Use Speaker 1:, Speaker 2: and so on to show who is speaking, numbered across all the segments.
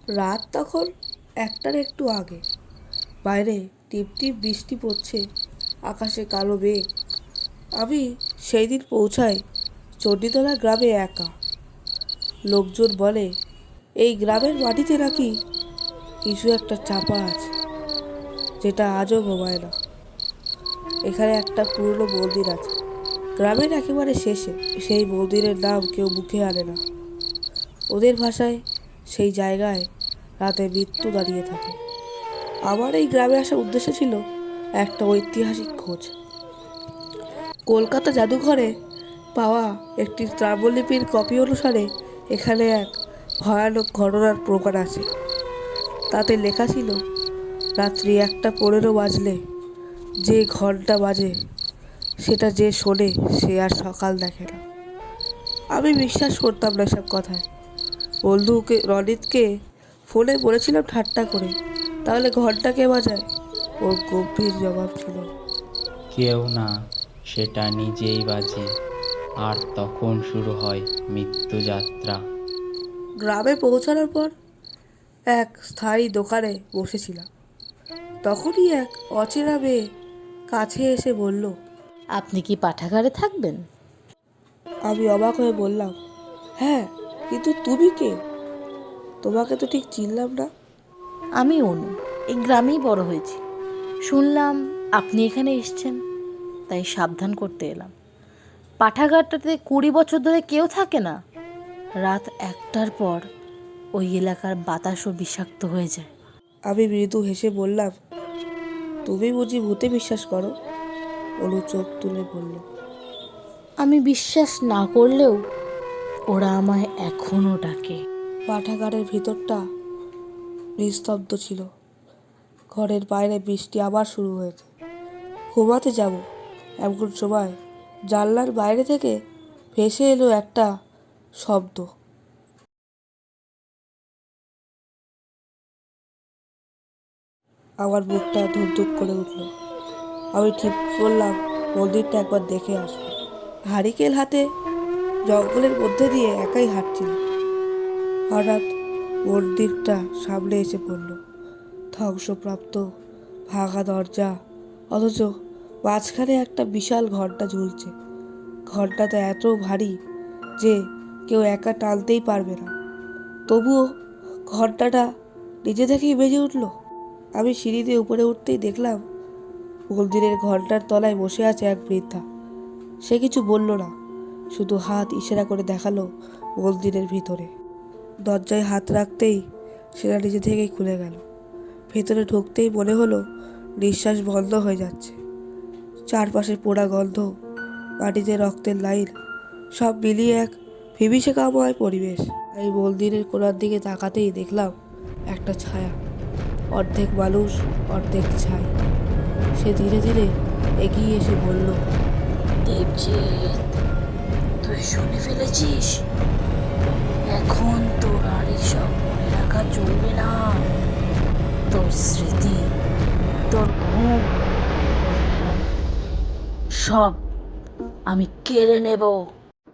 Speaker 1: রাত তখন 1টার একটু আগে। বাইরে টিপ টিপ বৃষ্টি পড়ছে, আকাশে কালো মেঘ। আমি সেই দিন পৌঁছাই চণ্ডীতলা গ্রামে একা। লোকজন বলে এই গ্রামের মাটিতে নাকি কিছু একটা চাপা আছে, যেটা আজও ঘুমায় না। এখানে একটা পুরনো মন্দির আছে, গ্রামের একেবারে শেষে। সেই মন্দিরের নাম কেউ মুখে আনে না। ওদের ভাষায় সেই জায়গায় রাতে মৃত্যু দাঁড়িয়ে থাকে। আমার এই গ্রামে আসার উদ্দেশ্য ছিল একটা ঐতিহাসিক খোঁজ। কলকাতা জাদুঘরে পাওয়া একটি তাম্রলিপির কপি অনুসারে এখানে এক ভয়ানক ঘটনার প্রমাণ আছে। তাতে লেখা ছিল, রাত্রি 1:15 বাজলে যে ঘন্টা বাজে, সেটা যে শোনে সে আর সকাল দেখে না। আমি বিশ্বাস করতাম না এসব কথায়। বন্ধুকে রনিতকে ফোনে বলেছিলাম ঠাট্টা করে, তাহলে ঘন্টা কে বাজায়? ওর গম্ভীর জবাব ছিল,
Speaker 2: কেউ না, সেটা নিজেই বাজে। আর তখন শুরু হয় মৃত্যুযাত্রা।
Speaker 1: গ্রামে পৌঁছানোর পর এক স্থায়ী দোকানে বসেছিলাম। তখনই এক অচেনা মেয়ে কাছে এসে বলল,
Speaker 3: আপনি কি পাঠাগারে থাকবেন?
Speaker 1: আমি অবাক হয়ে বললাম, হ্যাঁ, কিন্তু তুমি কে? তোমাকে তো ঠিক চিনলাম না।
Speaker 3: আমি অনু, এই গ্রামেই বড় হয়েছি। শুনলাম আপনি এখানে এসছেন, তাই সাবধান করতে এলাম। পাঠাগারটাতে 20 বছর ধরে কেউ থাকে না। রাত 1টার পর ওই এলাকার বাতাসও বিষাক্ত হয়ে যায়।
Speaker 1: আমি মৃদু হেসে বললাম, তুমি বুঝি ভূতে বিশ্বাস করো? অনু চোখ তুলে বলল,
Speaker 3: আমি বিশ্বাস না করলেও ওরা আমায় এখনও ডাকে।
Speaker 1: পাঠাগারের ভিতরটা নিস্তব্ধ ছিল। ঘরের বাইরে বৃষ্টি আবার শুরু হয়েছে। ঘুমাতে যাব এমন সময় জানলার বাইরে থেকে ভেসে এলো একটা শব্দ। আমার বুকটা ধুকধুক করে উঠল। আমি ঠিক করলাম মন্দিরটা একবার দেখে আসবো। হারিকেল হাতে জঙ্গলের মধ্যে দিয়ে একাই হাঁটছিল। হঠাৎ মন্দিরটা সামনে এসে পড়ল। ধ্বংসপ্রাপ্ত ভাঙা দরজা, অথচ মাঝখানে একটা বিশাল ঘণ্টা ঝুলছে। ঘণ্টাটা এত ভারী যে কেউ একা টানতেই পারবে না। তবুও ঘণ্টাটা নিজে থেকেই বেজে উঠল। আমি সিঁড়ি দিয়ে উপরে উঠতেই দেখলাম মন্দিরের ঘণ্টার তলায় বসে আছে এক বৃদ্ধা। সে কিছু বলল না, শুধু হাত ইশারা করে দেখালো মন্দিরের ভিতরে। দরজায় হাত রাখতেই সেটা নিজে থেকেই খুলে গেল। ভেতরে ঢুকতেই মনে হলো নিঃশ্বাস বন্ধ হয়ে যাচ্ছে। চারপাশে পোড়া গন্ধ, মাটিতে রক্তের লাইন, সব মিলিয়ে এক বিভীষিকাময় পরিবেশ। এই মন্দিরের কোণার দিকে তাকাতেই দেখলাম একটা ছায়া, অর্ধেক মানুষ অর্ধেক ছাই। সে ধীরে ধীরে এগিয়ে এসে বলল,
Speaker 3: দেবজিৎ, তুই শুনে ফেলেছিস? এখন তোর আর এসব মনে রাখা চলবে না। তোর স্মৃতি, তোর ঘুম, সব আমি কেড়ে নেব।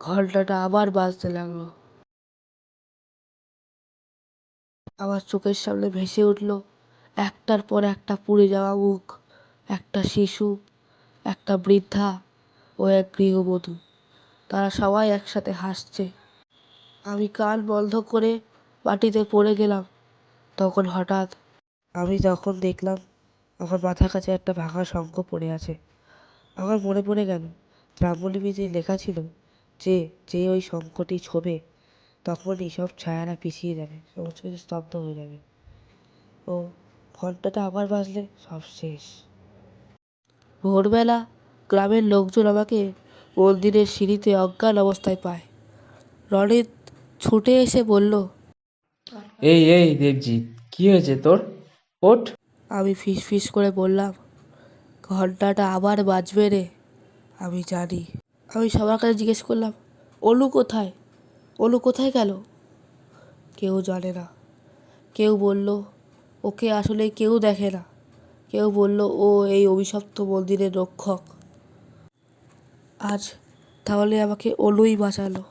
Speaker 1: ঘন্টাটা আবার বাজতে লাগলো। আমার চোখের সামনে ভেসে উঠল একটার পর একটা পুড়ে যাওয়া মুখ, একটা শিশু, একটা বৃদ্ধা ও এক গৃহবধূ। তারা সবাই একসাথে হাসছে। আমি কান বন্ধ করে মাটিতে পড়ে গেলাম। তখন দেখলাম আমার মাথার কাছে একটা ভাঙা শঙ্খ পড়ে আছে। আমার মনে পড়ে গেল ব্রাহ্মলিপিতে লেখা ছিল যে যে ওই শঙ্খটি ছোবে তখনই সব ছায়ারা পিছিয়ে যাবে, সমস্ত কিছু স্তব্ধ হয়ে যাবে। ও ঘন্টাটা আবার বাজলে সব শেষ। ভোরবেলা গ্রামের লোকজন আমাকে মন্দিরের সিঁড়িতে অজ্ঞান অবস্থায় পায়। রনিত ছুটে এসে বলল,
Speaker 2: এই এই দেবজিৎ, কি হয়েছে তোর? ওঠ।
Speaker 1: আমি ফিসফিস করে বললাম, ঘন্টাটা আবার বাজবে রে, আমি জানি। আমি সবার কাছে জিজ্ঞেস করলাম, অলু কোথায়? অলু কোথায় গেল? কেউ জানে না। কেউ বলল ওকে আসলে কেউ দেখে না। কেউ বলল ও এই অভিশপ্ত মন্দিরের রক্ষক। আজ তাহলে আমাকে অলুই বাঁচালো।